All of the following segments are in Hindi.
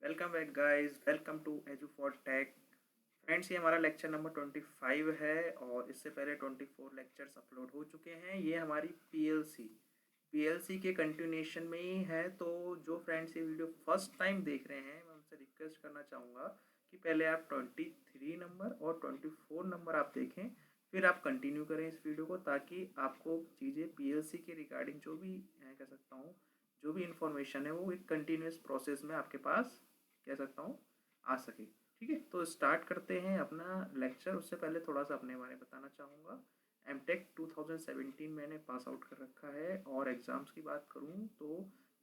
Welcome back guys, welcome to edu for tech. Friends, ये हमारा लेक्चर नंबर 25 है और इससे पहले 24 लेक्चर्स अपलोड हो चुके हैं। ये हमारी पीएलसी के कंटिन्यूएशन में ही है। तो जो फ्रेंड्स ये वीडियो फर्स्ट टाइम देख रहे हैं, मैं उनसे रिक्वेस्ट करना चाहूँगा कि पहले आप 23 नंबर और 24 नंबर आप देखें, फिर आप कंटिन्यू करें इस वीडियो को, ताकि आपको चीज़ें पीएलसी के रिगार्डिंग जो भी कह सकता हूँ, जो भी इंफॉर्मेशन है वो एक कंटिन्यूस प्रोसेस में आपके पास कह सकता हूँ आ सके। ठीक है, तो स्टार्ट करते हैं अपना लेक्चर। उससे पहले थोड़ा सा अपने बारे में बताना चाहूँगा। एमटेक 2017 मैंने पास आउट कर रखा है और एग्ज़ाम्स की बात करूँ तो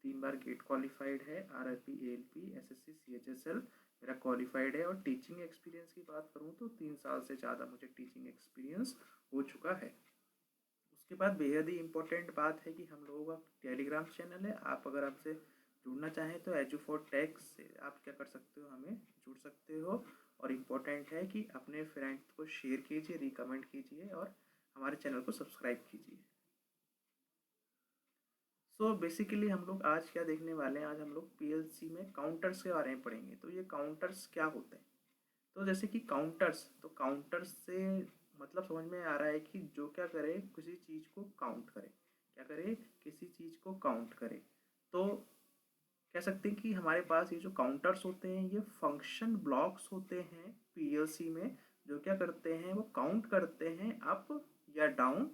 3 बार गेट क्वालिफाइड है, आरआरबी, एएलपी, एसएससी, सीएचएसएल मेरा क्वालिफाइड है। और टीचिंग एक्सपीरियंस की बात करूँ तो 3 साल से ज़्यादा मुझे टीचिंग एक्सपीरियंस हो चुका है। उसके बाद बेहद ही इम्पोर्टेंट बात है कि हम लोगों का टेलीग्राम चैनल है। आप अगर हमसे जुड़ना चाहें तो एजू फॉर टेक से आप क्या कर सकते हो, हमें जुड़ सकते हो। और इम्पोर्टेंट है कि अपने फ्रेंड्स को शेयर कीजिए, रिकमेंड कीजिए और हमारे चैनल को सब्सक्राइब कीजिए। सो बेसिकली हम लोग आज क्या देखने वाले हैं, आज हम लोग पीएलसी में काउंटर्स के बारे में पढ़ेंगे। तो ये काउंटर्स क्या होते हैं? तो जैसे कि काउंटर्स से मतलब समझ में आ रहा है कि जो क्या करे, किसी चीज़ को काउंट करे। क्या करे? किसी चीज़ को काउंट करे। तो कह सकते हैं कि हमारे पास ये जो काउंटर्स होते हैं ये फंक्शन ब्लॉक्स होते हैं पीएलसी में, जो क्या करते हैं वो काउंट करते हैं अप या डाउन,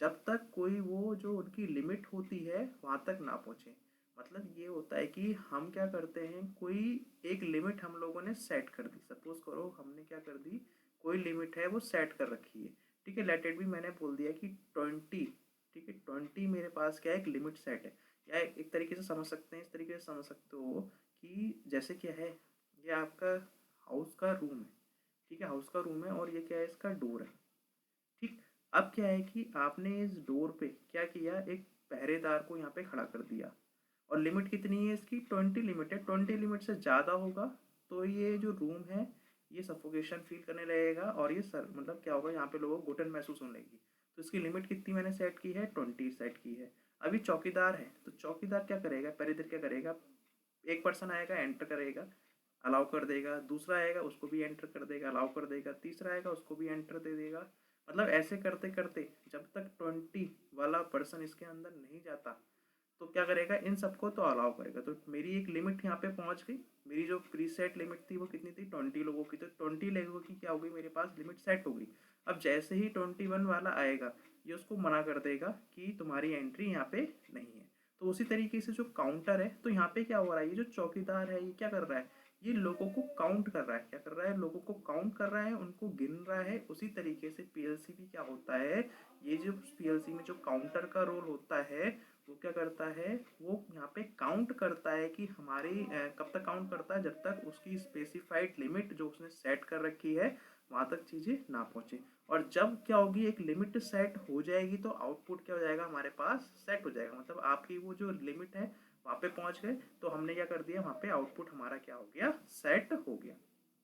जब तक कोई वो जो उनकी लिमिट होती है वहाँ तक ना पहुँचे। मतलब ये होता है कि हम क्या करते हैं, कोई एक लिमिट हम लोगों ने सेट कर दी। सपोज करो हमने क्या कर दी, कोई लिमिट है वो सेट कर रखी है। ठीक है, लेट इट भी मैंने बोल दिया कि 20। ठीक है, 20 मेरे पास क्या है, एक लिमिट सेट है। या एक तरीके से समझ सकते हैं, इस तरीके से समझ सकते हो कि जैसे क्या है, ये आपका हाउस का रूम है। ठीक है, हाउस का रूम है और ये क्या है, इसका डोर है। ठीक, अब क्या है कि आपने इस डोर पे क्या किया, एक पहरेदार को यहाँ पे खड़ा कर दिया। और लिमिट कितनी है इसकी? 20 लिमिट है। 20 लिमिट से ज़्यादा होगा तो ये जो रूम है ये सफोकेशन फील करने लगेगा और ये सर मतलब क्या होगा, यहाँ पे लोगों को घुटन महसूस होने लगेगी। तो इसकी लिमिट कितनी मैंने सेट की है? 20 सेट की है। अभी चौकीदार है तो चौकीदार क्या करेगा, पहले दिन क्या करेगा, एक पर्सन आएगा, एंटर करेगा, अलाउ कर देगा। दूसरा आएगा, उसको भी एंटर कर देगा, अलाउ कर देगा। तीसरा आएगा, उसको भी एंटर दे देगा। मतलब ऐसे करते करते जब तक 20 वाला पर्सन इसके अंदर नहीं जाता तो क्या करेगा, इन सबको तो अलाउ करेगा। तो मेरी एक लिमिट यहाँ पे पहुँच गई। मेरी जो प्रीसेट लिमिट थी वो कितनी थी? 20 लोगों की। तो 20 लोगों की क्या हो गई, मेरे पास लिमिट सेट हो गई। अब जैसे ही 21 वाला आएगा ये उसको मना कर देगा कि तुम्हारी एंट्री यहाँ पे नहीं है। तो उसी तरीके से जो काउंटर है, तो यहाँ पे क्या हो रहा है, ये जो चौकीदार है ये क्या कर रहा है, ये लोगों को काउंट कर रहा है। क्या कर रहा है? लोगों को काउंट कर रहा है, उनको गिन रहा है। उसी तरीके से पीएलसी भी क्या होता है, ये जो पीएलसी में जो काउंटर का रोल होता है वो क्या करता है, वो यहाँ पे काउंट करता है कि हमारी कब तक काउंट करता है, जब तक उसकी स्पेसिफाइड लिमिट जो उसने सेट कर रखी है वहाँ तक चीज़ें ना पहुँचे। और जब क्या होगी, एक लिमिट सेट हो जाएगी तो आउटपुट क्या हो जाएगा, हमारे पास सेट हो जाएगा। मतलब आपकी वो जो लिमिट है वहाँ पे पहुँच गए तो हमने क्या कर दिया, वहाँ पे आउटपुट हमारा क्या हो गया, सेट हो गया।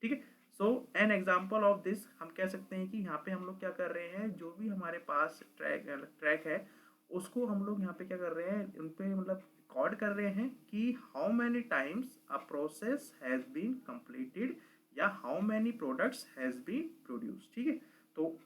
ठीक है, सो एन एग्जाम्पल ऑफ दिस हम कह सकते हैं कि यहाँ पे हम लोग क्या कर रहे हैं, जो भी हमारे पास ट्रैक है उसको हम लोग यहाँ पे क्या कर रहे हैं, उन पे मतलब रिकॉर्ड कर रहे हैं कि how many times a process has been completed या how many products has been produce. ठीक है, तो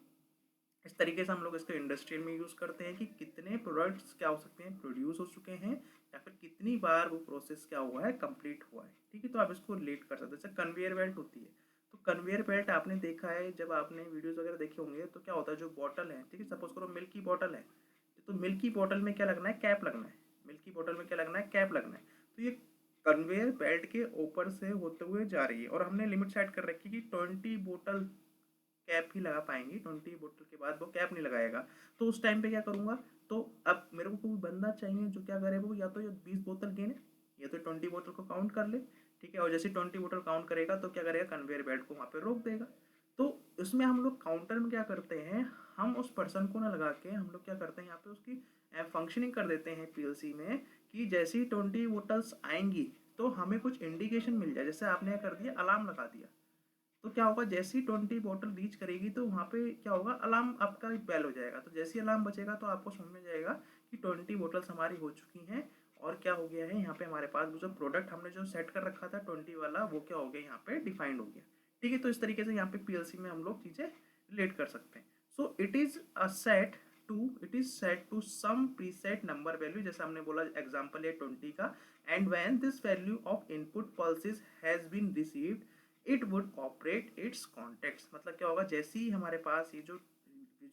इस तरीके से हम लोग इसको इंडस्ट्रियल में यूज़ करते हैं कि कितने प्रोडक्ट्स क्या हो सकते हैं, प्रोड्यूस हो चुके हैं, या फिर कितनी बार वो प्रोसेस क्या हुआ है, कंप्लीट हुआ है। ठीक है, तो आप इसको रिलेट कर सकते हैं। जैसे कन्वेयर बेल्ट होती है, तो कन्वेयर बेल्ट आपने देखा है, जब आपने वीडियोज़ वगैरह देखे होंगे तो क्या होता है, जो बॉटल है, ठीक है, सपोज करो मिल्क की बॉटल है, तो मिल्क की बॉटल में क्या लगना है, कैप लगना है। मिल्क की बॉटल में क्या लगना है, कैप लगना है। तो ये कन्वेयर बेल्ट के ऊपर से होते हुए जा रही है और हमने लिमिट सेट कर रखी है कि 20 बोतल कैप ही लगा पाएंगी, 20 बोतल के बाद वो कैप नहीं लगाएगा। तो उस टाइम पे क्या करूँगा, तो अब मेरे को कोई बंदा चाहिए जो क्या करे, वो या तो ये 20 बोतल गिने या तो 20 बोतल को काउंट कर ले। ठीक है, और जैसे 20 बोतल काउंट करेगा तो क्या करेगा, कन्वेयर बेल्ट को वहाँ पे रोक देगा। तो इसमें हम लोग काउंटर में क्या करते हैं, हम उस पर्सन को ना लगा के हम लोग क्या करते हैं, यहाँ पे उसकी फंक्शनिंग कर देते हैं पीएलसी में कि जैसे ही 20 बोतल्स आएंगी तो हमें कुछ इंडिकेशन मिल जाए। जैसे आपने क्या कर दिया, अलार्म लगा दिया, तो क्या होगा, जैसे ही 20 बॉटल रीच करेगी तो वहाँ पे क्या होगा, अलार्म आपका बेल हो जाएगा। तो जैसे ही अलार्म बचेगा तो आपको समझ में जाएगा कि 20 बॉटल्स हमारी हो चुकी हैं और क्या हो गया है यहाँ पे हमारे पास वो जो प्रोडक्ट हमने जो सेट कर रखा था 20 वाला वो क्या हो गया यहाँ पे डिफाइंड हो गया। ठीक है, तो इस तरीके से यहाँ पे पीएलसी में हम लोग चीज़ें रिलेट कर सकते हैं। So it is set to some preset number value, जैसे हमने बोला एग्जांपल है 20 का, and when this value of input pulses has been received it would operate its contacts. मतलब क्या होगा, जैसे ही हमारे पास ये जो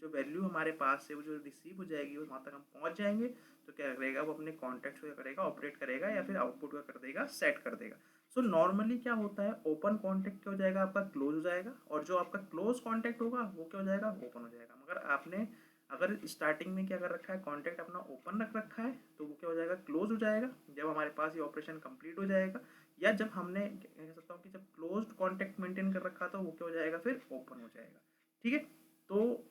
वैल्यू हमारे पास है वो जो रिसीव हो जाएगी वो वहाँ तक हम पहुँच जाएंगे, तो क्या करेगा वो अपने कॉन्टेक्ट को क्या करेगा ऑपरेट करेगा या फिर आउटपुट का कर देगा सेट कर देगा। सो नॉर्मली क्या होता है, ओपन कॉन्टेक्ट क्या हो जाएगा आपका क्लोज हो जाएगा, और जो आपका क्लोज कॉन्टेक्ट होगा वो क्या हो जाएगा ओपन हो जाएगा। मगर आपने अगर स्टार्टिंग में क्या कर रखा है कॉन्टेक्ट अपना ओपन रख रखा है तो वो क्या हो जाएगा क्लोज हो जाएगा जब हमारे पास ये ऑपरेशन कंप्लीट हो जाएगा, या जब हमने कह सकता हूँ कि जब क्लोज्ड कॉन्टेक्ट मेंटेन कर रखा था वो क्या हो जाएगा फिर ओपन हो जाएगा। ठीक है, तो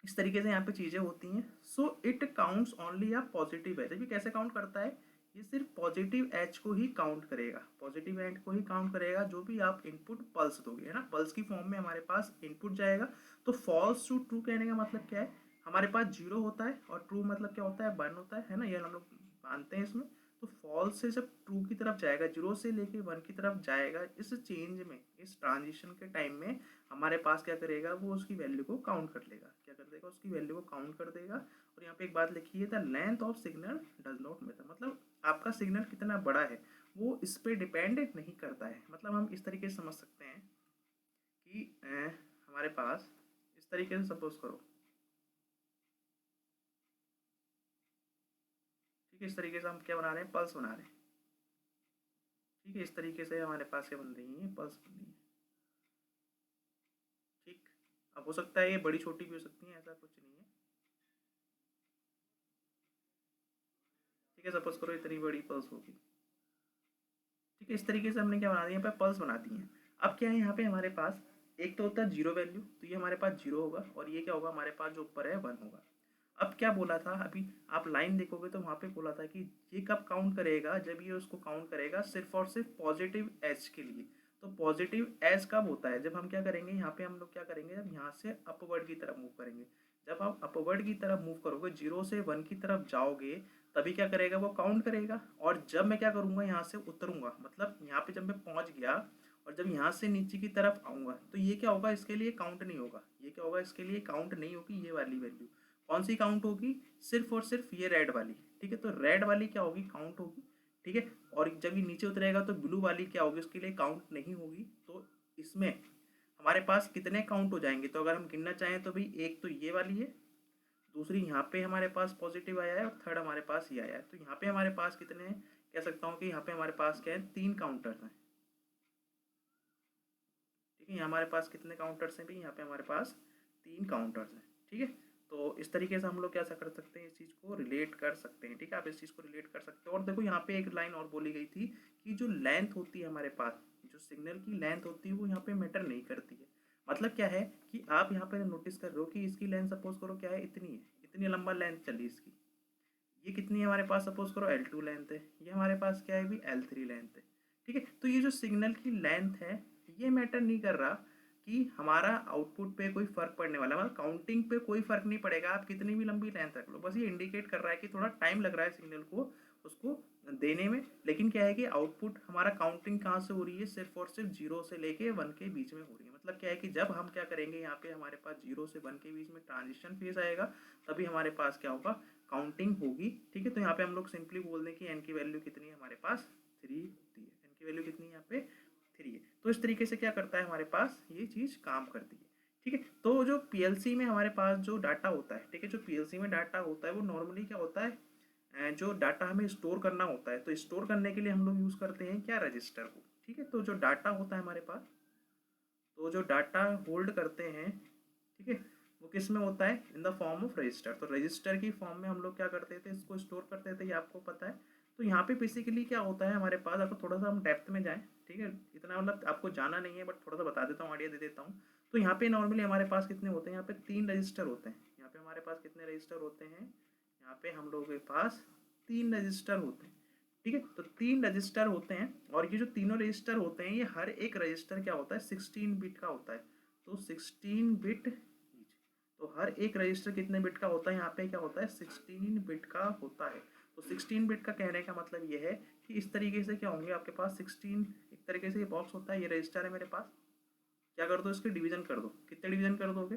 इस तरीके से यहाँ पे चीज़ें होती हैं। So it counts only a positive edge. ये कैसे काउंट करता है, ये सिर्फ पॉजिटिव एज को ही काउंट करेगा, पॉजिटिव एज को ही काउंट करेगा जो भी आप इनपुट पल्स दोगे, है ना, पल्स की फॉर्म में हमारे पास इनपुट जाएगा। तो फॉल्स टू ट्रू कहने का मतलब क्या है, हमारे पास जीरो होता है और ट्रू मतलब क्या होता है 1 होता है ना, ये हम लोग मानते हैं इसमें। तो फॉल्स से जब ट्रू की तरफ जाएगा, जीरो से लेके 1 की तरफ जाएगा, इस चेंज में इस ट्रांजिशन के टाइम में हमारे पास क्या करेगा वो उसकी वैल्यू को काउंट कर लेगा, क्या कर देगा उसकी वैल्यू को काउंट कर देगा। और यहाँ पे एक बात लिखी है, the length of signal does not matter, मतलब आपका सिग्नल कितना बड़ा है वो इस पर डिपेंड नहीं करता है। मतलब हम इस तरीके से समझ सकते हैं कि हमारे पास इस तरीके से सपोज करो, ठीक है, इस तरीके से हम क्या बना रहे हैं पल्स बना रहे हैं। ठीक है, इस तरीके से हमारे पास क्या बन रही है पल्स बन रही है। ठीक, अब हो सकता है ये बड़ी छोटी भी हो सकती है, ऐसा कुछ नहीं है। ठीक है, सपोज करो इतनी बड़ी पल्स होगी। ठीक है, इस तरीके से हमने क्या बना दिया यहाँ पे पल्स बना दी है। अब क्या है यहाँ पे हमारे पास एक तो होता है जीरो वैल्यू, तो ये हमारे पास जीरो होगा, और ये क्या होगा हमारे पास जो ऊपर है 1 होगा। अब क्या बोला था अभी आप लाइन देखोगे तो वहाँ पे बोला था कि ये कब काउंट करेगा, जब ये उसको काउंट करेगा सिर्फ और सिर्फ पॉजिटिव एज के लिए। तो पॉजिटिव एज कब होता है, जब हम क्या करेंगे यहाँ पे हम लोग क्या करेंगे, जब यहाँ से अपवर्ड की तरफ मूव करेंगे। जब आप अपवर्ड की तरफ मूव करोगे, 0 से 1 की तरफ जाओगे, तभी क्या करेगा वो काउंट करेगा। और जब मैं क्या करूँगा यहाँ से उतरूँगा, मतलब यहाँ पे जब मैं पहुँच गया और जब यहाँ से नीचे की तरफ आऊँगा, तो ये क्या होगा इसके लिए काउंट नहीं होगा, ये क्या होगा इसके लिए काउंट नहीं होगी। ये वाली वैल्यू कौन सी काउंट होगी, सिर्फ और सिर्फ ये रेड वाली। ठीक है, तो रेड वाली क्या होगी काउंट होगी। ठीक है, और जब ये नीचे उतरेगा तो ब्लू वाली क्या होगी उसके लिए काउंट नहीं होगी। तो इसमें हमारे पास कितने काउंट हो जाएंगे, तो अगर हम गिनना चाहें तो भाई एक तो ये वाली है, दूसरी यहाँ पे हमारे पास पॉजिटिव आया है, और थर्ड हमारे पास ये आया है। तो यहाँ पे हमारे पास कितने हैं, कह सकता हूँ कि यहाँ पे हमारे पास क्या है 3 काउंटर्स हैं। ठीक है, यहाँ हमारे पास कितने काउंटर्स हैं भाई, यहाँ पे हमारे पास 3 काउंटर्स हैं। ठीक है, तो इस तरीके से हम लोग क्या कर सकते हैं, इस चीज़ को रिलेट कर सकते हैं। ठीक है, आप इस चीज़ को रिलेट कर सकते हैं। और देखो यहाँ पे एक लाइन और बोली गई थी कि जो लेंथ होती है हमारे पास, जो सिग्नल की लेंथ होती है वो यहाँ पे मैटर नहीं करती है। मतलब क्या है कि आप यहाँ पे नोटिस कर रहे हो कि इसकी लेंथ सपोज करो क्या है इतनी है, इतनी लंबा लेंथ चली इसकी। ये कितनी है हमारे पास सपोज करो L2 लेंथ है, ये हमारे पास क्या है भी L3 लेंथ है। ठीक है, तो ये जो सिग्नल की लेंथ है ये मैटर नहीं कर रहा कि हमारा आउटपुट पे कोई फर्क पड़ने वाला है, मतलब काउंटिंग पे कोई फर्क नहीं पड़ेगा, आप कितनी भी लंबी लेंथ रख लो। बस ये इंडिकेट कर रहा है कि थोड़ा टाइम लग रहा है सिग्नल को उसको देने में, लेकिन क्या है कि आउटपुट हमारा काउंटिंग कहाँ से हो रही है, सिर्फ और सिर्फ 0 से लेके 1 के बीच में हो रही है। मतलब क्या है कि जब हम क्या करेंगे यहाँ पे हमारे पास 0 से 1 के बीच में ट्रांजिशन फेज आएगा, तभी हमारे पास क्या होगा काउंटिंग होगी। ठीक है, तो यहाँ पे हम लोग सिंपली बोल दें कि एन की वैल्यू कितनी है हमारे पास 3 होती है, एन की वैल्यू कितनी है यहाँ पे 3 है। तो इस तरीके से क्या करता है हमारे पास ये चीज़ काम करती है। ठीक है, तो जो पीएलसी में हमारे पास जो डाटा होता है, ठीक है, जो पीएलसी में डाटा होता है वो नॉर्मली क्या होता है, जो डाटा हमें स्टोर करना होता है, तो स्टोर करने के लिए हम लोग यूज़ करते हैं क्या रजिस्टर को। ठीक है, तो जो डाटा होता है हमारे पास, तो जो डाटा होल्ड करते हैं, ठीक है, वो किस में होता है, in the form of register. तो रजिस्टर की फॉर्म में हम लोग क्या करते थे, इसको स्टोर करते थे, ये आपको पता है। तो यहाँ पे बेसिकली क्या होता है हमारे पास, आपको थोड़ा सा हम डेप्थ में जाएं, ठीक है, इतना मतलब आपको जाना नहीं है बट थोड़ा सा बता देता हूँ, आइडिया दे देता हूँ। तो यहाँ पे नॉर्मली हमारे पास कितने होते हैं, यहाँ पे 3 रजिस्टर होते हैं। यहाँ पे हमारे पास कितने रजिस्टर होते हैं, यहाँ पे हम लोगों के पास 3 रजिस्टर होते हैं। ठीक है, तो 3 रजिस्टर होते हैं, और ये जो तीनों रजिस्टर होते हैं ये हर एक रजिस्टर क्या होता है 16 बिट का होता है। तो 16 बिट, तो हर एक रजिस्टर कितने बिट का होता है, यहाँ पे क्या होता है 16 बिट का होता है। तो 16 बिट का कहने का मतलब ये है कि इस तरीके से क्या होंगे आपके पास 16, एक तरीके से ये बॉक्स होता है, ये रजिस्टर है मेरे पास। क्या कर दो, इसके डिवीजन कर दो। कितने डिवीजन कर दोगे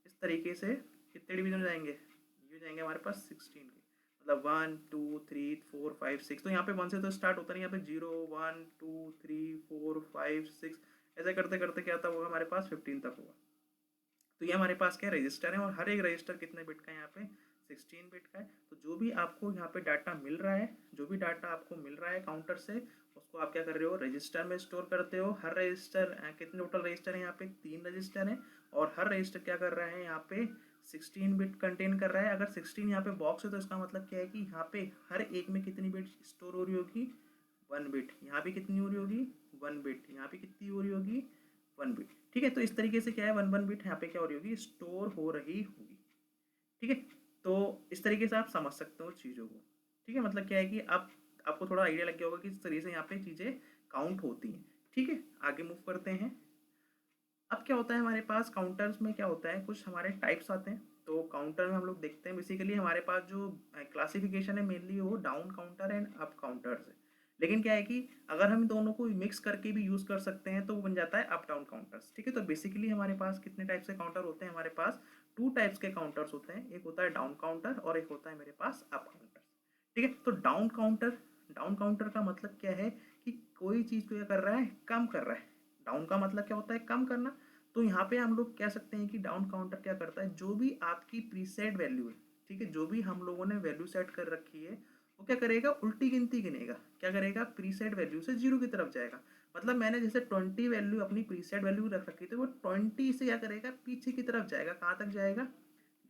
इस तरीके से, कितने डिवीजन हो जाएंगे, ये हो जाएंगे हमारे पास 16 के, मतलब 1 2 3 4 5 6। तो यहाँ पे 1 से तो स्टार्ट होता नहीं, यहाँ पे 0 1 2 3 4 5 6 ऐसे करते करते क्या होगा हमारे पास 15 तक होगा। तो ये हमारे पास क्या रजिस्टर है, और हर एक रजिस्टर कितने बिट का है यहाँ पे 16 बिट का है। तो जो भी आपको यहाँ पे डाटा मिल रहा है, जो भी डाटा आपको मिल रहा है काउंटर से, उसको आप क्या कर रहे हो, रजिस्टर में स्टोर करते हो। हर रजिस्टर कितने टोटल रजिस्टर है यहाँ पे 3 रजिस्टर है, और हर रजिस्टर क्या कर रहा है यहाँ पे 16 बिट कंटेन कर रहा है। अगर 16 यहाँ पे बॉक्स है तो इसका मतलब क्या है कि यहाँ पे हर एक में कितनी बिट स्टोर हो रही होगी, 1 बिट। यहाँ पे कितनी हो रही होगी 1 बिट, यहाँ पे कितनी हो रही होगी 1 बिट। ठीक है, तो इस तरीके से क्या है 1 1 बिट यहाँ पे क्या हो रही होगी, स्टोर हो रही होगी। ठीक है, तो इस तरीके से आप समझ सकते हो चीज़ों को। ठीक है, मतलब क्या है कि आप आपको थोड़ा आइडिया लग गया होगा कि इस तरीके से यहाँ पे चीज़ें काउंट होती हैं। ठीक है, आगे मूव करते हैं। अब क्या होता है हमारे पास काउंटर्स में, क्या होता है कुछ हमारे टाइप्स आते हैं। तो काउंटर में हम लोग देखते हैं बेसिकली हमारे पास जो क्लासिफिकेशन है मेनली वो down counter and up counters है। लेकिन क्या है कि अगर हम दोनों को मिक्स करके भी यूज़ कर सकते हैं तो वो बन जाता है अप डाउन काउंटर्स। ठीक है, तो बेसिकली हमारे पास कितने टाइप्स के काउंटर होते हैं, हमारे पास 2 टाइप्स के काउंटर्स होते हैं। एक होता है डाउन काउंटर और एक होता है मेरे पास अप काउंटर। ठीक है, तो डाउन काउंटर का मतलब क्या है कि कोई चीज़ को क्या कर रहा है, कम कर रहा है। डाउन का मतलब क्या होता है, कम करना। तो यहाँ पे हम लोग कह सकते हैं कि डाउन काउंटर क्या करता है, जो भी आपकी प्रीसेट वैल्यू है, ठीक है, जो भी हम लोगों ने वैल्यू सेट कर रखी है, वो क्या करेगा, उल्टी गिनती गिनेगा। क्या करेगा, प्रीसेट वैल्यू से 0 की तरफ जाएगा। मतलब मैंने जैसे 20 वैल्यू अपनी प्रीसेट वैल्यू रख रखी थी, वो 20 से क्या करेगा, पीछे की तरफ जाएगा। कहाँ तक जाएगा,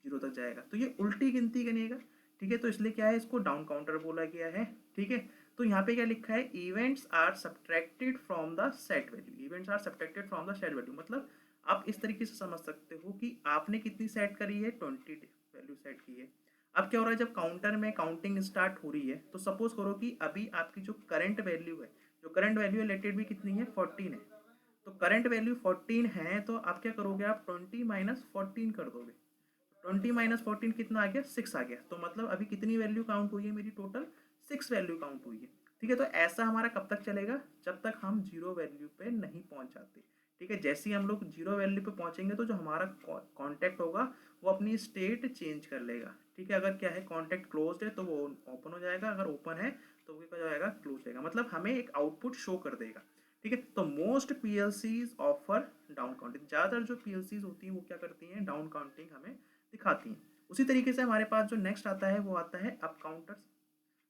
0 तक जाएगा। तो ये उल्टी गिनती गिनेगा। ठीक है, तो इसलिए क्या है, इसको डाउन काउंटर बोला गया है। ठीक है, तो यहाँ पे क्या लिखा है, events are subtracted from the set value. Events are subtracted from the set value मतलब आप इस तरीके से समझ सकते हो कि आपने कितनी सेट करी है, 20 वैल्यू सेट की है। अब क्या हो रहा है, जब काउंटर में काउंटिंग स्टार्ट हो रही है तो सपोज करो कि अभी आपकी जो करंट वैल्यू है, जो करंट वैल्यू है लेटेड भी कितनी है, 14 है। तो करंट वैल्यू 14 है, तो आप क्या करोगे, आप 20 माइनस 14 कर दोगे। 20 माइनस 14 कितना आ गया, 6 आ गया। तो मतलब अभी कितनी वैल्यू काउंट हुई है मेरी, टोटल 6 वैल्यू काउंट हुई है। ठीक है, तो ऐसा हमारा कब तक चलेगा, जब तक हम 0 वैल्यू पे नहीं पहुंच जाते। ठीक है, जैसे ही हम लोग 0 वैल्यू पे पहुंचेंगे तो जो हमारा कॉन्टैक्ट होगा वो अपनी स्टेट चेंज कर लेगा। ठीक है, अगर क्या है कॉन्टैक्ट क्लोज्ड है तो वो ओपन हो जाएगा, अगर ओपन है तो वो क्या हो जाएगा, क्लोज हो जाएगा। मतलब हमें एक आउटपुट शो कर देगा। ठीक है, तो मोस्ट पीएलसीज ऑफर डाउन काउंटिंग। ज़्यादातर जो पीएलसीज होती हैं वो क्या करती हैं, डाउन काउंटिंग हमें दिखाती हैं। उसी तरीके से हमारे पास जो नेक्स्ट आता है वो आता है अप काउंटर्स।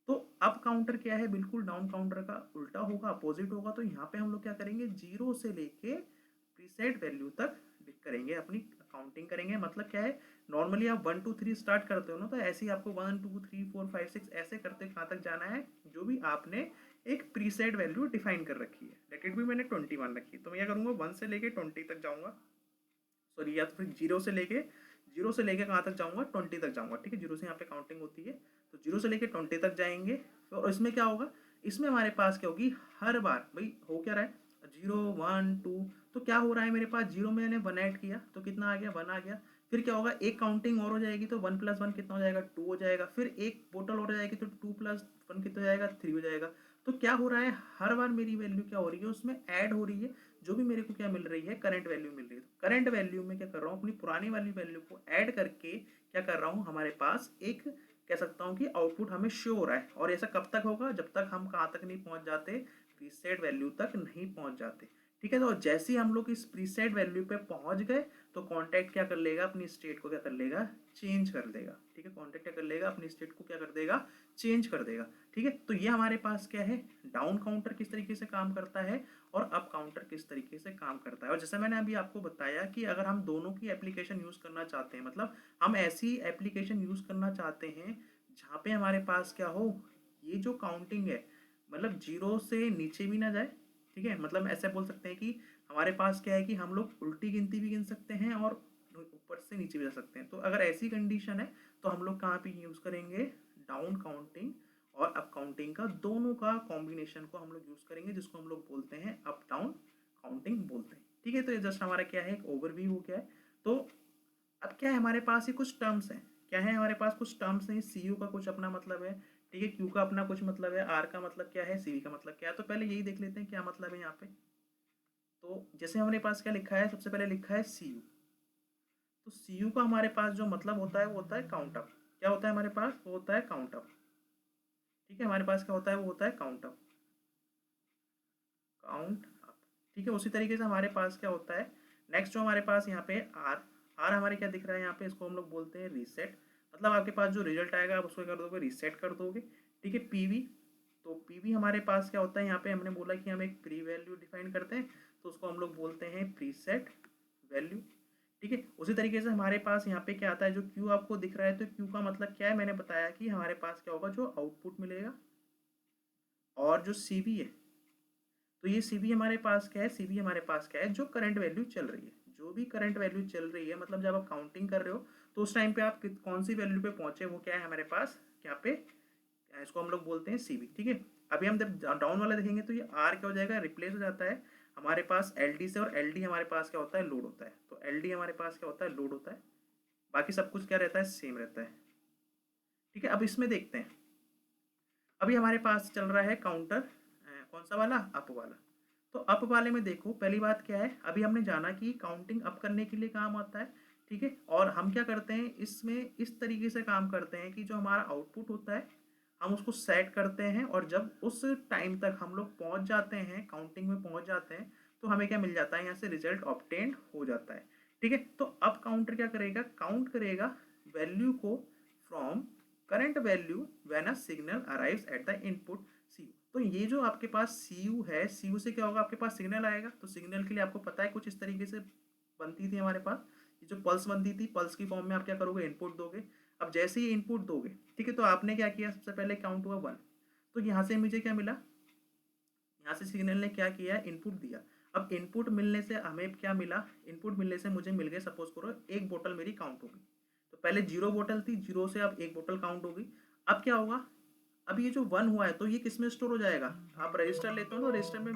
तो अप काउंटर क्या है, बिल्कुल डाउन काउंटर का उल्टा होगा, अपोजिट होगा। तो यहाँ पे हम लोग क्या करेंगे, 0 से लेके प्रीसेट वैल्यू तक करेंगे, अपनी काउंटिंग करेंगे। मतलब क्या है, नॉर्मली आप 1 2 3 स्टार्ट करते हो ना, तो ऐसे ही आपको 1 2 3 4 5 6 ऐसे करते कहाँ तक जाना है, जो भी आपने एक प्रीसेट वैल्यू डिफाइन कर रखी है। लेट इट भी मैंने 21 रखी है, तो मैं क्या करूँगा 1 से लेके 20 तक जाऊँगा। सॉरी, या तो फिर जीरो से लेके कहाँ तक जाऊँगा, 20 तक जाऊँगा। ठीक है, जीरो से यहाँ पे काउंटिंग होती है, तो जीरो से लेके 20 तक जाएंगे। और इसमें क्या होगा, इसमें हमारे पास क्या होगी, हर बार भाई हो क्या रहा है, 0 1 2। तो क्या हो रहा है मेरे पास, 0 में मैंने 1 ऐड किया तो कितना आ गया, 1 आ गया। फिर क्या होगा, एक काउंटिंग और हो जाएगी तो 1 + 1 कितना हो जाएगा, 2 हो जाएगा। फिर एक बोतल और हो जाएगी तो 2 + 1 कितना हो जाएगा, 3 हो जाएगा। तो क्या हो रहा है, हर बार मेरी वैल्यू क्या हो रही है, उसमें ऐड हो रही है। जो भी मेरे को क्या मिल रही है, करंट वैल्यू मिल रही है। तो करंट वैल्यू में क्या कर रहा हूँ, अपनी पुरानी वाली वैल्यू को ऐड करके क्या कर रहा हूँ, हमारे पास एक कह सकता हूँ कि आउटपुट हमें शो हो रहा है। और ऐसा कब तक होगा, जब तक हम कहाँ तक नहीं पहुँच जाते, प्रीसेट वैल्यू तक नहीं पहुँच जाते। ठीक है, तो जैसे ही हम लोग इस प्रीसेट वैल्यू पे पहुंच गए तो कॉन्टैक्ट क्या कर लेगा, अपनी स्टेट को क्या कर लेगा, चेंज कर देगा। ठीक है, कॉन्टैक्ट क्या कर लेगा, अपनी स्टेट को क्या कर देगा, चेंज कर देगा। ठीक है, तो ये हमारे पास क्या है, डाउन काउंटर किस तरीके से काम करता है और अप काउंटर किस तरीके से काम करता है। और जैसे मैंने अभी आपको बताया कि अगर हम दोनों की एप्लीकेशन यूज़ करना चाहते हैं, मतलब हम ऐसी एप्लीकेशन यूज़ करना चाहते हैं जहाँ पे हमारे पास क्या हो, ये जो काउंटिंग है मतलब 0 से नीचे भी ना जाए। ठीक है, मतलब ऐसे बोल सकते हैं कि हमारे पास क्या है कि हम लोग उल्टी गिनती भी गिन सकते हैं और ऊपर से नीचे भी जा सकते हैं। तो अगर ऐसी कंडीशन है तो हम लोग कहाँ पे यूज़ करेंगे, डाउन काउंटिंग और अप काउंटिंग का दोनों का कॉम्बिनेशन को हम लोग यूज़ करेंगे, जिसको हम लोग बोलते हैं अप डाउन काउंटिंग बोलते हैं। ठीक है, तो ये जस्ट हमारा क्या है, एक ओवरव्यू हो गया है। तो अब क्या है, हमारे पास ये कुछ टर्म्स हैं। क्या है, हमारे पास कुछ टर्म्स हैं। सी यू का कुछ अपना मतलब है, ठीक है, क्यू का अपना कुछ मतलब है, आर का मतलब क्या है, सी वी का मतलब क्या है। तो पहले यही देख लेते हैं क्या मतलब है यहाँ पे। तो जैसे हमारे पास क्या लिखा है, सबसे पहले लिखा है सी यू। तो सी यू का हमारे पास जो मतलब होता है वो होता है काउंट अप। क्या होता है हमारे पास, वो होता है काउंट अप। ठीक है, हमारे पास क्या होता है, वो होता है काउंट अप, काउंट अप। ठीक है, उसी तरीके से हमारे पास क्या होता है, नेक्स्ट जो हमारे पास यहाँ पे आर। आर हमारे क्या दिख रहा है यहाँ पे, इसको हम लोग बोलते हैं रीसेट। मतलब आपके पास जो रिजल्ट आएगा आप उसको कर दोगे, रीसेट कर दोगे। ठीक है, पीवी। तो पीवी हमारे पास क्या होता है, यहाँ पे हमने बोला कि हम एक प्री वैल्यू डिफाइन करते हैं, तो उसको हम लोग बोलते हैं प्रीसेट वैल्यू। ठीक है, उसी तरीके से हमारे पास यहाँ पे क्या आता है, जो क्यू आपको दिख रहा है, तो क्यू का मतलब क्या है, मैंने बताया कि हमारे पास क्या होगा, जो आउटपुट मिलेगा। और जो सीवी है, तो ये सी बी हमारे पास क्या है, सी बी हमारे पास क्या है, जो करंट वैल्यू चल रही है। जो भी करंट वैल्यू चल रही है, मतलब जब आप काउंटिंग कर रहे हो तो उस टाइम पे आप कौन सी वैल्यू पे पहुंचे, वो क्या है हमारे पास, क्या पे, इसको हम लोग बोलते हैं सी बी। ठीक है, अभी हम जब डाउन वाला देखेंगे तो ये आर क्या हो जाएगा, रिप्लेस हो जाता है हमारे पास एल डी से, और एल डी हमारे पास क्या होता है, लोड होता है। तो एल डी हमारे पास क्या होता है, लोड होता है। बाकी सब कुछ क्या रहता है, सेम रहता है। ठीक है, अब इसमें देखते हैं। अभी हमारे पास चल रहा है काउंटर, कौन सा वाला, अप वाला। तो अप वाले में देखो, पहली बात क्या है, अभी हमने जाना कि काउंटिंग अप करने के लिए काम आता है। ठीक है, और हम क्या करते हैं इसमें, इस तरीके से काम करते हैं कि जो हमारा आउटपुट होता है हम उसको सेट करते हैं, और जब उस टाइम तक हम लोग पहुंच जाते हैं, काउंटिंग में पहुंच जाते हैं, तो हमें क्या मिल जाता है, यहाँ से रिजल्ट ऑब्टेन्ड हो जाता है। ठीक है, तो अब काउंटर क्या करेगा, काउंट करेगा वैल्यू को from current value when a signal arrives at the input C U. तो ये जो आपके पास सी यू है, सी यू से क्या होगा, आपके पास सिग्नल आएगा। तो सिग्नल के लिए आपको पता है कुछ इस तरीके से बनती थी हमारे पास, ये जो पल्स बनती थी, पल्स की फॉर्म में आप क्या करोगे, इनपुट दोगे। अब जैसे ही इनपुट दोगे, ठीक है, तो आपने क्या किया, सबसे पहले काउंट हुआ 1। तो यहाँ से मुझे क्या मिला, यहाँ से सिग्नल ने क्या किया, इनपुट दिया। अब इनपुट मिलने से हमें क्या मिला, इनपुट मिलने से मुझे मिल गए, सपोज करो एक बोतल मेरी काउंट होगी। तो पहले जीरो बोतल थी, जीरो से अब एक बोतल काउंट होगी। अब क्या होगा, अब ये जो 1 हुआ है तो ये किस में स्टोर हो जाएगा, आप रजिस्टर लेते हो ना, रजिस्टर में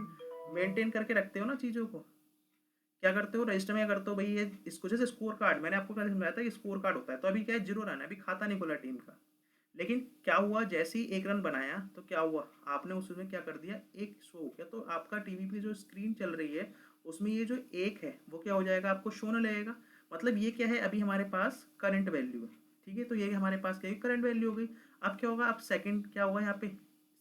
मेंटेन करके रखते हो ना चीज़ों को। क्या करते हो, रजिस्टर में क्या करते हो भाई, ये इसको जैसे स्कोर कार्ड, मैंने आपको पहले समझाया था कि स्कोर कार्ड होता है। तो अभी क्या है, 0 रन है, अभी खाता नहीं खुला टीम का। लेकिन क्या हुआ, जैसे ही 1 रन बनाया तो क्या हुआ, आपने उसमें क्या कर दिया, एक शो हो गया। तो आपका टीवी पे जो स्क्रीन चल रही है उसमें ये जो एक है वो क्या हो जाएगा, आपको शो न लगेगा। मतलब ये क्या है, अभी हमारे पास करंट वैल्यू है। ठीक है, तो ये हमारे पास क्या है, करंट वैल्यू हो गई। अब क्या होगा, अब सेकंड क्या हुआ यहाँ पे,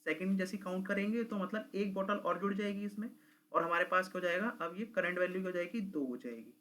सेकंड जैसे काउंट करेंगे तो मतलब एक बोतल और जुड़ जाएगी इसमें, और हमारे पास क्या हो जाएगा, अब ये करंट वैल्यू क्या हो जाएगी, 2 हो जाएगी।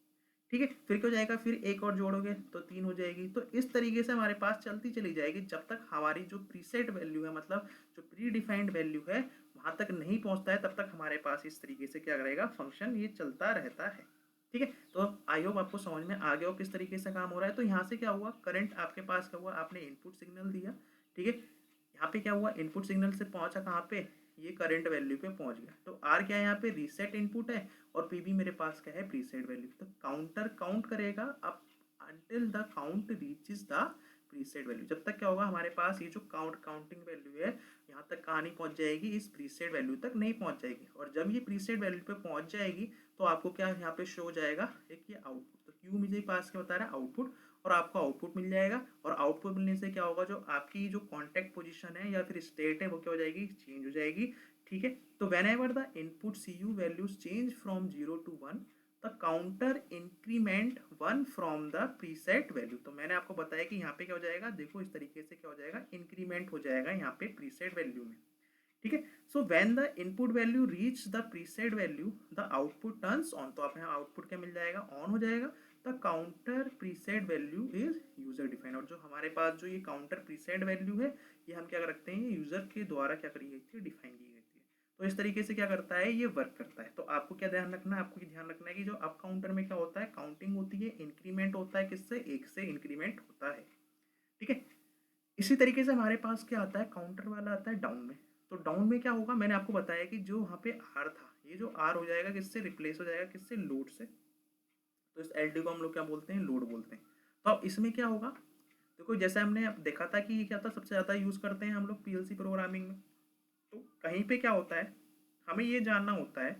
ठीक है, फिर क्या हो जाएगा, फिर एक और जोड़ोगे तो 3 हो जाएगी। तो इस तरीके से हमारे पास चलती चली जाएगी जब तक हमारी जो प्रीसेट वैल्यू है, मतलब जो प्री डिफाइंड वैल्यू है, वहां तक नहीं पहुंचता है, तब तक हमारे पास इस तरीके से क्या करेगा, फंक्शन ये चलता रहता है। ठीक है, तो आई होप आपको समझ में आ गया हो किस तरीके से काम हो रहा है। तो यहाँ से क्या हुआ, करंट आपके पास क्या हुआ, आपने इनपुट सिग्नल दिया। ठीक है, यहाँ पे क्या हुआ, इनपुट सिग्नल से पहुंचा कहाँ पे, ये करंट वैल्यू पे पहुंच गया। तो आर क्या है, यहाँ पे रीसेट इनपुट है, और पीबी मेरे पास क्या है, प्रीसेट वैल्यू। तो काउंटर काउंट करेगा अब until the count reaches the preset value. जब तक क्या होगा, हमारे पास ये जो काउंटिंग वैल्यू है यहाँ तक कहाँ नहीं पहुँच जाएगी, इस प्रीसेट वैल्यू तक नहीं पहुँच जाएगी। और जब ये प्रीसेट वैल्यू पे पहुँच जाएगी तो आपको क्या यहाँ पे शो हो जाएगा, एक ये आउटपुट। तो क्यू मुझे पास क्या बता रहा है, आउटपुट। और आपको आउटपुट मिल जाएगा, और आउटपुट मिलने से क्या होगा, जो आपकी जो कॉन्टैक्ट पोजीशन है या फिर स्टेट है वो क्या हो जाएगी, चेंज हो जाएगी। ठीक है, तो whenever the input C U values change from 0 to 1, the counter increment 1 from the preset value. तो मैंने आपको बताया कि यहाँ पे क्या हो जाएगा, देखो इस तरीके से क्या हो जाएगा, इंक्रीमेंट हो जाएगा यहाँ पे प्रीसेट वैल्यू में। ठीक है, so when the input value reach the preset value the output turns on. तो आप यहाँ आउटपुट क्या मिल जाएगा, ऑन हो जाएगा। The counter preset value is user defined. और जो हमारे पास जो ये काउंटर प्रीसेट वैल्यू है, ये हम क्या रखते हैं, ये यूजर के द्वारा क्या करी गई थी, डिफाइन की गई थी। तो इस तरीके से क्या करता है, ये वर्क करता है। तो आपको क्या ध्यान रखना है, आपको ये ध्यान रखना है कि जो अप काउंटर में क्या होता है, काउंटिंग होती है, इंक्रीमेंट होता है, किससे, 1 से इंक्रीमेंट होता है। ठीक है, इसी तरीके से हमारे पास क्या आता है, काउंटर वाला आता है डाउन में। तो डाउन में क्या होगा, मैंने आपको बताया कि जो वहाँ पे आर था, ये जो आर हो जाएगा किससे रिप्लेस हो जाएगा, किससे, लोड से। तो इस एल डी को हम लोग क्या बोलते हैं, लोड बोलते हैं। तो अब इसमें क्या होगा, देखो जैसे हमने अब देखा था कि ये क्या था, सबसे ज़्यादा यूज़ करते हैं हम लोग पीएलसी प्रोग्रामिंग में। तो कहीं पे क्या होता है, हमें ये जानना होता है।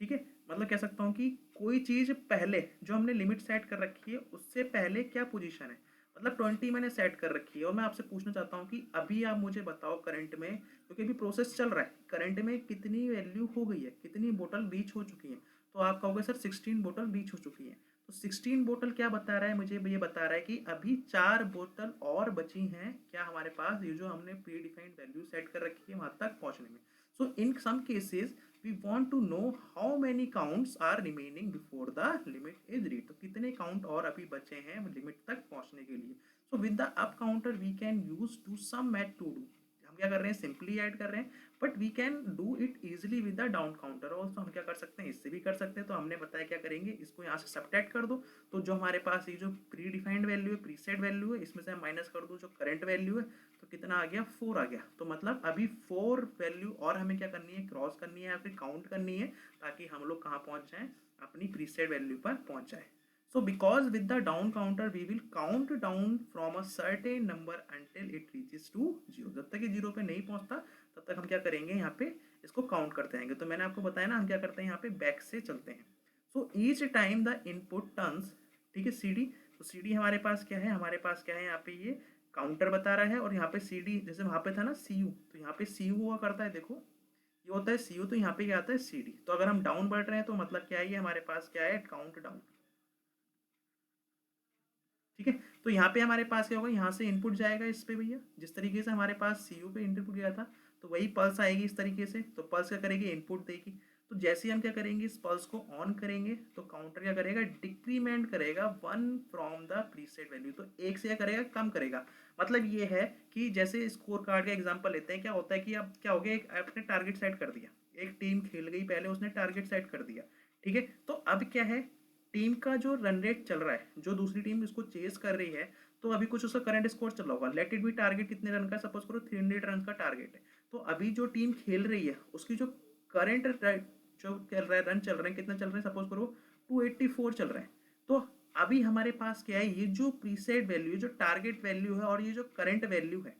ठीक है, मतलब कह सकता हूँ कि कोई चीज़ पहले जो हमने लिमिट सेट कर रखी है उससे पहले क्या पोजीशन है। मतलब 20 मैंने सेट कर रखी है। और मैं आपसे पूछना चाहता हूँ कि अभी आप मुझे बताओ करंट में, क्योंकि अभी प्रोसेस चल रहा है, करंट में कितनी वैल्यू हो गई है, कितनी बोतल रीच हो चुकी है। तो आप कहोगे सर 16 बोतल रीच हो चुकी है। तो 16 बोतल क्या बता रहा है मुझे, ये बता रहा है कि अभी 4 बोतल और बची हैं क्या हमारे पास, ये जो हमने प्री डिफाइंड वैल्यू सेट कर रखी है वहां तक पहुंचने में। So in some cases we want to know how many counts are remaining before the limit is reached। तो कितने काउंट और अभी बचे हैं लिमिट तक पहुंचने के लिए। So with the up counter we can use to some math to do, हम क्या कर रहे हैं सिंपली ऐड कर रहे हैं, but we can do it easily with the down counter also. हम क्या कर सकते हैं, इससे भी कर सकते हैं। तो हमने बताया क्या करेंगे, इसको यहाँ से सब्ट्रैक्ट कर दो। तो जो हमारे पास ये जो प्री डिफाइंड वैल्यू है, प्रीसेट वैल्यू है, इसमें से हम माइनस कर दो जो करंट वैल्यू है, तो कितना आ गया 4 आ गया। तो मतलब अभी 4 वैल्यू और हमें क्या करनी है, क्रॉस करनी है या फिर काउंट करनी है, ताकि हम लोग कहाँ पहुँच जाएँ, अपनी प्रीसेट वैल्यू पर पहुँच जाए। So because with the down counter we will count down from a certain number until it reaches to 0। जब तक ये 0 पे नहीं पहुंचता तब तक हम क्या करेंगे, यहाँ पे इसको काउंट करते रहेंगे। तो मैंने आपको बताया ना हम क्या करते हैं, यहाँ पे बैक से चलते हैं। So each time the input turns, ठीक है, सी डी। तो सी डी हमारे पास क्या है, हमारे पास क्या है, यहाँ पे ये काउंटर बता रहा है, और यहाँ पे सी डी जैसे वहाँ पे था ना सी यू, तो यहाँ पे सी यू हुआ करता है, देखो ये होता है सी यू, तो यहाँ पे क्या आता है सी डी। तो अगर हम डाउन बढ़ रहे हैं तो मतलब क्या है, ये हमारे पास क्या है, काउंट डाउन, ठीक है। तो यहाँ पे हमारे पास क्या होगा, यहाँ से इनपुट जाएगा इस पे भैया, जिस तरीके से हमारे पास सी यू पे इनपुट गया था, तो वही पल्स आएगी इस तरीके से। तो पल्स क्या करेगी, इनपुट देगी। तो जैसे ही हम क्या करेंगे, इस पल्स को ऑन करेंगे, तो काउंटर क्या करेगा, डिक्रीमेंट करेगा 1 फ्रॉम द प्रीसेट वैल्यू। तो एक से क्या करेगा, कम करेगा। मतलब ये है कि जैसे स्कोर कार्ड का एग्जाम्पल लेते हैं, क्या होता है कि अब क्या हो गया, एक आपने टारगेट सेट कर दिया, एक टीम खेल गई पहले, उसने टारगेट सेट कर दिया, ठीक है। तो अब क्या है, टीम का जो रन रेट चल रहा है, जो दूसरी टीम इसको चेस कर रही है, तो अभी कुछ उसका करंट स्कोर चल रहा होगा। लेट इट बी टारगेट कितने रन का, सपोज करो 300 रन का टारगेट है। तो अभी जो टीम खेल रही है उसकी जो करंट जो चल रहा है, रन चल रहे हैं, कितना चल रहे हैं, सपोज करो 284 चल रहे हैं। तो अभी हमारे पास क्या है, ये जो प्रीसेट वैल्यू, जो टारगेट वैल्यू है, और ये जो करंट वैल्यू है,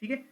ठीक है,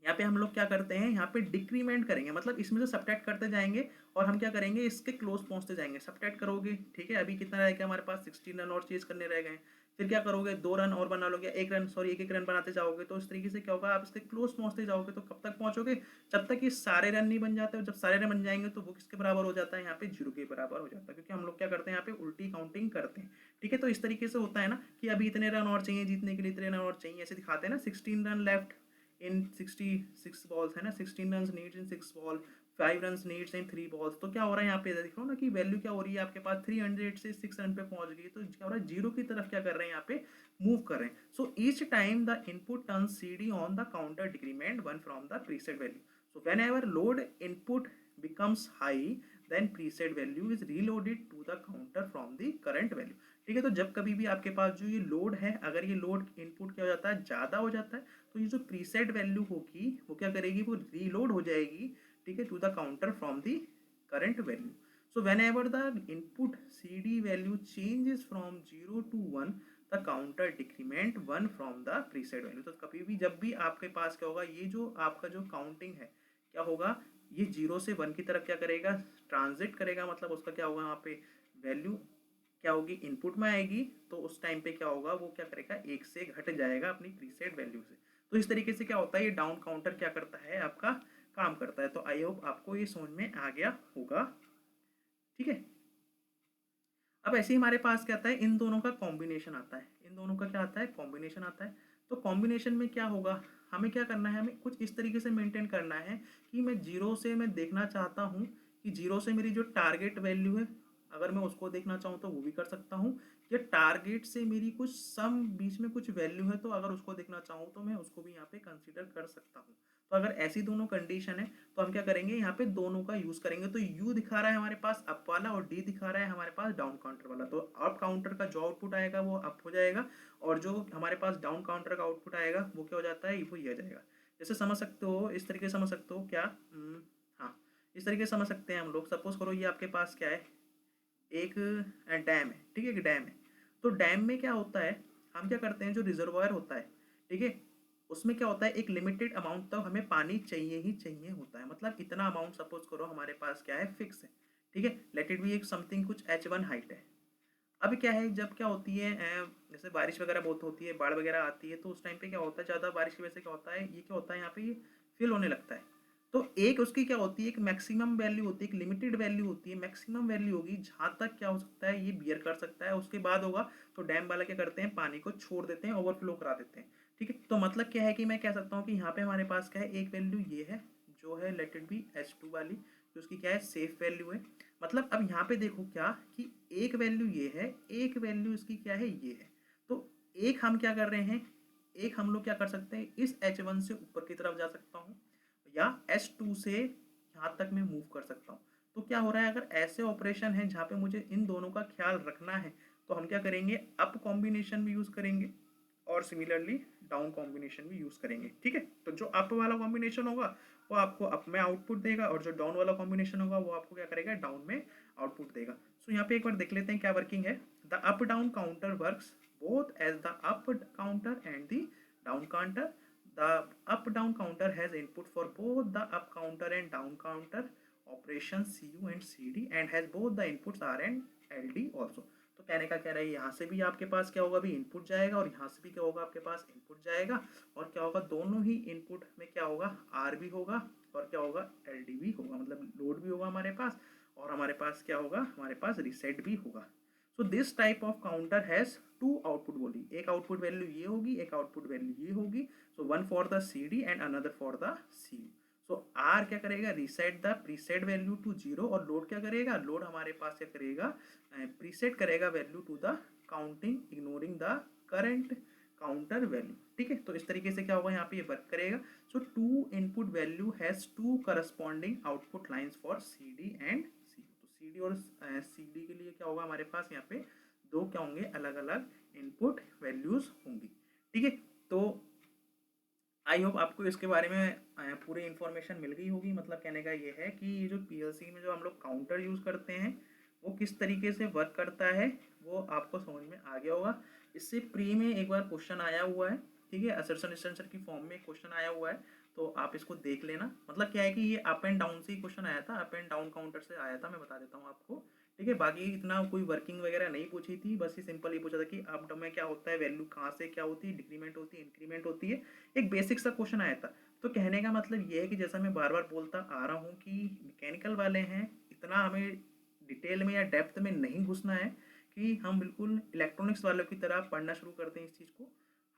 यहाँ पे हम लोग क्या करते हैं, यहाँ पे डिक्रीमेंट करेंगे, मतलब इसमें से सब्ट्रैक्ट करते जाएंगे, और हम क्या करेंगे, इसके क्लोज पहुंचते जाएंगे। सब्ट्रैक्ट करोगे, ठीक है, अभी कितना रह गया हमारे पास, 16 रन और चेज करने रह गए। फिर क्या करोगे, 2 रन और बना लोगे, एक रन सॉरी एक एक रन बनाते जाओगे। तो इस तरीके से क्या होगा, आप इसके क्लोज पहुंचते जाओगे। तो कब तक पहुंचोगे, जब तक ये सारे रन नहीं बन जाते। और जब सारे रन बन जाएंगे तो वो किसके बराबर हो जाता है, यहाँ पे 0 के बराबर हो जाता है, क्योंकि हम लोग क्या करते हैं, यहाँ पे उल्टी काउंटिंग करते हैं, ठीक है। तो इस तरीके से होता है ना कि अभी इतने रन और चाहिए जीतने के लिए, इतने रन और चाहिए, ऐसे दिखाते हैं ना, 16 रन लेफ्ट इन 66 बॉल्स है ना, 16 रन नीड्स इन 6 बॉल, 5 रन नीड्स इन 3 बॉल्स। तो क्या हो रहा है, यहाँ पे देख लो ना कि वैल्यू क्या हो रही है, आपके पास 300 से 6 रन पे पहुंच गई। तो क्या हो रहा है, 0 की तरफ क्या कर रहे हैं, यहाँ पे मूव कर रहे हैं। So each time the input turns C D on the counter decrement 1 from the preset value. So whenever load input becomes high, then preset value is reloaded to the counter from the current value। ठीक है। तो जब कभी भी आपके पास जो ये लोड है, अगर ये लोड इनपुट क्या हो जाता है, ज़्यादा हो जाता है, तो ये जो प्रीसेट वैल्यू होगी वो क्या करेगी, वो रीलोड हो जाएगी, ठीक है, to the counter from the current value. So whenever the input C D value changes from 0 to 1, the counter decrement 1 from the preset value. तो कभी भी जब भी आपके पास क्या होगा, ये जो आपका जो काउंटिंग है क्या होगा, ये 0 से 1 की तरफ क्या करेगा, ट्रांजिट करेगा। मतलब उसका क्या होगा, यहाँ पे वैल्यू क्या होगी, इनपुट में आएगी, तो उस टाइम पे क्या होगा, वो क्या करेगा, 1 से घट जाएगा अपनी प्रीसेट वैल्यू से। तो इस तरीके से क्या होता है, ये डाउन काउंटर क्या करता है, आपका काम करता है। तो आई होप आपको ये समझ में आ गया होगा, ठीक है। अब ऐसे ही हमारे पास क्या आता है, इन दोनों का कॉम्बिनेशन आता है, इन दोनों का क्या आता है, कॉम्बिनेशन आता है। तो कॉम्बिनेशन में क्या होगा, हमें क्या करना है, हमें कुछ इस तरीके से मेंटेन करना है कि मैं 0 से मैं देखना चाहता हूँ कि 0 से मेरी जो टारगेट वैल्यू है, अगर मैं उसको देखना चाहूँ तो वो भी कर सकता हूँ, या टारगेट से मेरी कुछ सम बीच में कुछ वैल्यू है, तो अगर उसको देखना चाहूँ तो मैं उसको भी यहाँ पे कंसिडर कर सकता हूँ। तो अगर ऐसी दोनों कंडीशन है तो हम क्या करेंगे, यहाँ पे दोनों का यूज करेंगे। तो यू दिखा रहा है हमारे पास अप वाला, और डी दिखा रहा है हमारे पास डाउन काउंटर वाला। तो अप काउंटर का जो आउटपुट आएगा वो अप हो जाएगा, और जो हमारे पास डाउन काउंटर का आउटपुट आएगा वो क्या हो जाता है, वो ये जाएगा। जैसे समझ सकते हो, इस तरीके से समझ सकते हो क्या, हाँ, इस तरीके से समझ सकते हैं हम लोग। सपोज करो ये आपके पास क्या है, एक डैम है, ठीक है, एक डैम है। तो डैम में क्या होता है, हम क्या करते हैं, जो रिजर्वायर होता है, ठीक है, उसमें क्या होता है, एक लिमिटेड अमाउंट तक हमें पानी चाहिए ही चाहिए होता है। मतलब इतना अमाउंट सपोज करो हमारे पास क्या है, फिक्स है, ठीक है। लेट इट बी एक समथिंग कुछ H1 हाइट है। अब क्या है, जब क्या होती है जैसे बारिश वगैरह बहुत होती है, बाढ़ वगैरह आती है, तो उस टाइम पे क्या होता है, ज़्यादा बारिश की वजह से क्या होता है, ये क्या होता है यहाँ पे, ये फिल होने लगता है। तो एक उसकी क्या होती है, एक मैक्सिमम वैल्यू होती है, एक लिमिटेड वैल्यू होती है, मैक्सिमम वैल्यू होगी जहाँ तक क्या हो सकता है ये बियर कर सकता है, उसके बाद होगा तो डैम वाला क्या करते हैं, पानी को छोड़ देते हैं, ओवरफ्लो करा देते हैं। ठीक है, तो मतलब क्या है कि मैं कह सकता हूँ कि यहाँ पे हमारे पास क्या है, एक वैल्यू ये है जो है लेट इट बी H2 वाली, जो उसकी क्या है, सेफ वैल्यू है। मतलब अब यहाँ पे देखो क्या कि एक वैल्यू ये है, एक वैल्यू इसकी क्या है, ये है। तो एक हम क्या कर रहे हैं, एक हम लोग क्या कर सकते हैं, इस H1 से ऊपर की तरफ जा सकता हूँ, या H2 से यहाँ तक मैं मूव कर सकता हूँ। तो क्या हो रहा है, अगर ऐसे ऑपरेशन है जहाँ पे मुझे इन दोनों का ख्याल रखना है, तो हम क्या करेंगे, अप कॉम्बिनेशन भी यूज़ करेंगे और सिमिलरली डाउन कॉम्बिनेशन भी यूज़ करेंगे। ठीक है, तो जो अप वाला कॉम्बिनेशन होगा वो आपको अप में आउटपुट देगा, और जो डाउन वाला कॉम्बिनेशन होगा वो आपको क्या करेगा, डाउन में आउटपुट देगा। सो यहाँ पे एक बार देख लेते हैं क्या वर्किंग है। The up down counter works both as the up counter and the down counter. The up down counter has input for both the up counter and down counter operation CU and CD and has both the inputs R and LD also. तो कहने का कह रहा है, यहाँ से भी आपके पास क्या होगा, भी इनपुट जाएगा, और यहाँ से भी क्या होगा, आपके पास इनपुट जाएगा, और क्या होगा, दोनों ही इनपुट में क्या होगा, R भी होगा और क्या होगा, LD भी होगा, मतलब लोड भी होगा हमारे पास, और हमारे पास क्या होगा, हमारे पास रीसेट भी होगा। So this type of counter has two output बोली, एक आउटपुट वैल्यू ये होगी, एक आउटपुट वैल्यू ये होगी। सो one for the CD and another for the CU। So R क्या करेगा, reset the preset value to 0, और लोड क्या करेगा, लोड हमारे पास क्या करेगा, प्रीसेट करेगा value to the counting ignoring the current counter value. ठीक है, तो इस तरीके से क्या होगा, यहाँ पे ये वर्क करेगा। So two input value has two corresponding output lines for CD and CU। तो CD और CD के लिए क्या होगा, हमारे पास यहाँ पे दो क्या होंगे, अलग अलग इनपुट वैल्यूज होंगी। ठीक है, तो आई होप आपको इसके बारे में पूरी इन्फॉर्मेशन मिल गई होगी। मतलब कहने का ये है कि ये जो PLC में जो हम लोग काउंटर यूज़ करते हैं वो किस तरीके से वर्क करता है, वो आपको समझ में आ गया होगा। इससे प्री में एक बार क्वेश्चन आया हुआ है, ठीक है, असर्शन स्ट्रक्चर की फॉर्म में क्वेश्चन आया हुआ है, तो आप इसको देख लेना। मतलब क्या है कि ये अप एंड डाउन से ही क्वेश्चन आया था, अप एंड डाउन काउंटर से आया था, मैं बता देता हूँ आपको। ठीक है, बाकी इतना कोई वर्किंग वगैरह नहीं पूछी थी, बस ये सिंपल ही पूछा था कि अप डाउन में क्या होता है, वैल्यू कहाँ से क्या होती है, डिक्रीमेंट होती है, इंक्रीमेंट होती है, एक बेसिक सा क्वेश्चन आया था। तो कहने का मतलब ये है कि जैसा मैं बार बार बोलता आ रहा हूँ कि मैकेनिकल वाले हैं, इतना हमें डिटेल में या डेप्थ में नहीं घुसना है कि हम बिल्कुल इलेक्ट्रॉनिक्स वालों की तरह पढ़ना शुरू करते हैं इस चीज़ को।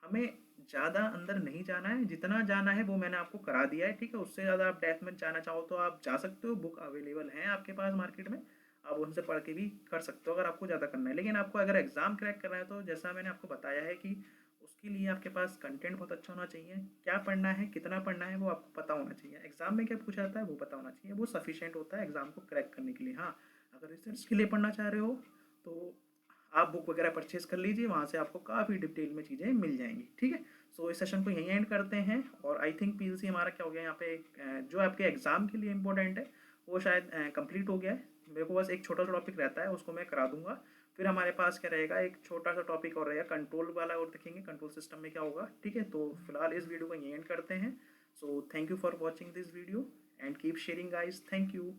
हमें ज़्यादा अंदर नहीं जाना है, जितना जाना है वो मैंने आपको करा दिया है। ठीक है, उससे ज़्यादा आप डेप्थ में जाना चाहो तो आप जा सकते हो, बुक अवेलेबल हैं आपके पास मार्केट में, आप उनसे पढ़ के भी कर सकते हो अगर आपको ज़्यादा करना है। लेकिन आपको अगर एग्ज़ाम क्रैक करना है, तो जैसा मैंने आपको बताया है कि उसके लिए आपके पास कंटेंट बहुत अच्छा होना चाहिए, क्या पढ़ना है, कितना पढ़ना है, वो आपको पता होना चाहिए, एग्जाम में क्या पूछा जाता है वो पता होना चाहिए, वो सफिशिएंट होता है एग्जाम को क्रैक करने के लिए। हाँ, अगर रिसर्च के लिए पढ़ना चाह रहे हो तो आप बुक वगैरह परचेज कर लीजिए, वहाँ से आपको काफ़ी डिटेल में चीज़ें मिल जाएंगी। ठीक है, सो इस सेशन को यहीं एंड करते हैं, और आई थिंक PLC हमारा क्या हो गया यहाँ पे, जो आपके एग्जाम के लिए इंपॉर्टेंट है वो शायद कंप्लीट हो गया है। मेरे को बस एक छोटा सा टॉपिक रहता है, उसको मैं करा दूंगा। फिर हमारे पास क्या रहेगा, एक छोटा सा टॉपिक और रहेगा कंट्रोल वाला, और देखेंगे कंट्रोल सिस्टम में क्या होगा। ठीक है, तो फिलहाल इस वीडियो को यहीं एंड करते हैं। So thank you for watching this video and keep sharing guys, thank you.